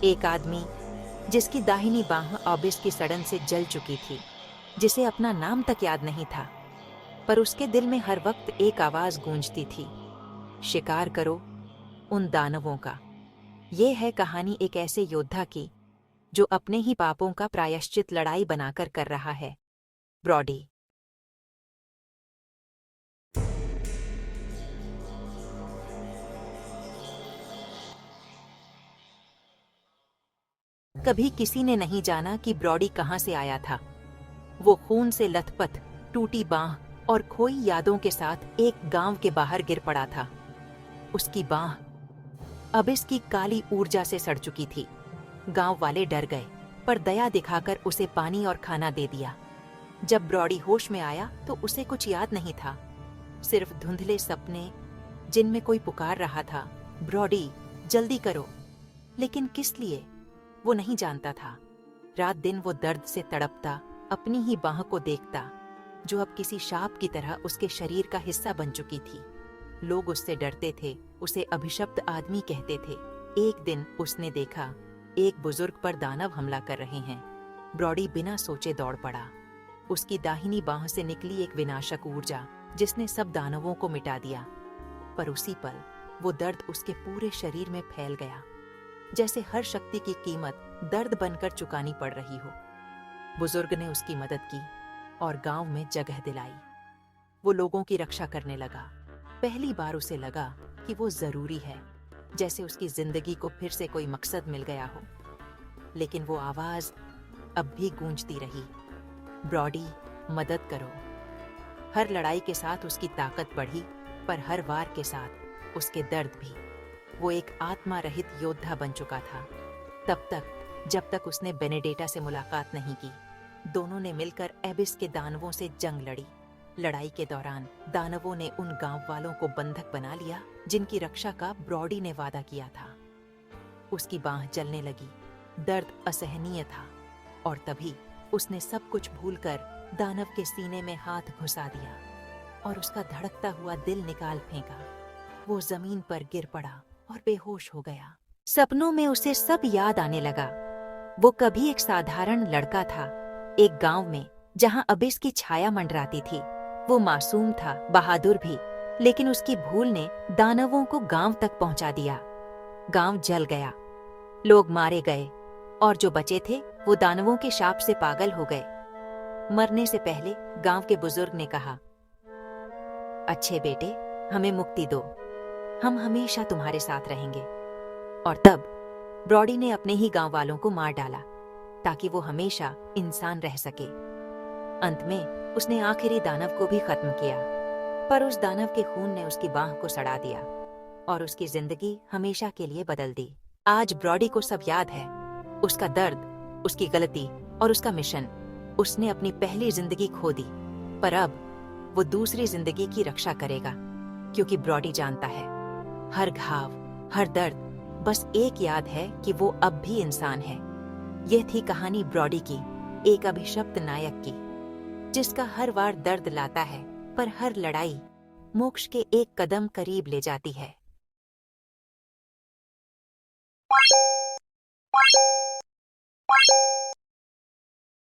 एक आदमी जिसकी दाहिनी बांह ऑबिस की सड़न से जल चुकी थी, जिसे अपना नाम तक याद नहीं था, पर उसके दिल में हर वक्त एक आवाज गूंजती थी, शिकार करो उन दानवों का। ये है कहानी एक ऐसे योद्धा की जो अपने ही पापों का प्रायश्चित लड़ाई बनाकर कर रहा है। ब्रॉडी। कभी किसी ने नहीं जाना कि ब्रॉडी कहां से आया था। वो खून से लथपथ, टूटी बांह और खोई यादों के साथ एक गांव के बाहर गिर पड़ा था। उसकी बांह अब इसकी काली ऊर्जा से सड़ चुकी थी। गांव वाले डर गए, पर दया दिखाकर उसे पानी और खाना दे दिया। जब ब्रॉडी होश में आया तो उसे कुछ याद नहीं था, सिर्फ धुंधले सपने जिनमें कोई पुकार रहा था, ब्रॉडी जल्दी करो। लेकिन किस लिए, वो नहीं जानता था। रात दिन वो दर्द से तड़पता, अपनी ही बांह को देखता जो अब किसी शाप की तरह उसके शरीर का हिस्सा बन चुकी थी। लोग उससे डरते थे, उसे अभिशप्त आदमी कहते थे। एक दिन उसने देखा एक बुजुर्ग पर दानव हमला कर रहे हैं। ब्रॉडी बिना सोचे दौड़ पड़ा। उसकी दाहिनी बांह से निकली एक विनाशक ऊर्जा जिसने सब दानवों को मिटा दिया। पर उसी पल वो दर्द उसके पूरे शरीर में फैल गया, जैसे हर शक्ति की कीमत दर्द बनकर चुकानी पड़ रही हो। बुजुर्ग ने उसकी मदद की और गांव में जगह दिलाई। वो लोगों की रक्षा करने लगा। पहली बार उसे लगा कि वो जरूरी है, जैसे उसकी जिंदगी को फिर से कोई मकसद मिल गया हो। लेकिन वो आवाज अब भी गूंजती रही, ब्रॉडी मदद करो। हर लड़ाई के साथ उसकी ताकत बढ़ी, पर हर वार के साथ उसके दर्द भी। वो एक आत्मा रहित योद्धा बन चुका था, तब तक जब तक उसने बेनेडेटा से मुलाकात नहीं की। दोनों ने मिलकर एबिस के दानवों से जंग लड़ी। लड़ाई के दौरान दानवों ने उन गांव वालों को बंधक बना लिया जिनकी रक्षा का ब्रॉडी ने वादा किया था। उसकी बांह जलने लगी, दर्द असहनीय था, और तभी उसने सब कुछ भूलकर दानव के सीने में हाथ घुसा दिया और उसका धड़कता हुआ दिल निकाल फेंका। वो जमीन पर गिर पड़ा और बेहोश हो गया। सपनों में उसे सब याद आने लगा। वो कभी एक साधारण लड़का था, एक गांव में जहां अबिस की छाया मंडराती थी। वो मासूम था, बहादुर भी, लेकिन उसकी भूल ने दानवों को गांव तक पहुंचा दिया। गांव जल गया, लोग मारे गए, और जो बचे थे वो दानवों के शाप से पागल हो गए। मरने से पहले गांव के बुजुर्ग ने कहा, अच्छे बेटे, हमें मुक्ति दो, हम हमेशा तुम्हारे साथ रहेंगे। और तब ब्रॉडी ने अपने ही गांव वालों को मार डाला ताकि वो हमेशा इंसान रह सके। अंत में उसने आखिरी दानव को भी खत्म किया, पर उस दानव के खून ने उसकी बांह को सड़ा दिया और उसकी जिंदगी हमेशा के लिए बदल दी। आज ब्रॉडी को सब याद है, उसका दर्द, उसकी गलती और उसका मिशन। उसने अपनी पहली जिंदगी खो दी, पर अब वो दूसरी जिंदगी की रक्षा करेगा, क्योंकि ब्रॉडी जानता है हर घाव, हर दर्द बस एक याद है कि वो अब भी इंसान है। यह थी कहानी ब्रॉडी की, एक अभिशप्त नायक की, जिसका हर वार दर्द लाता है, पर हर लड़ाई मोक्ष के एक कदम करीब ले जाती है।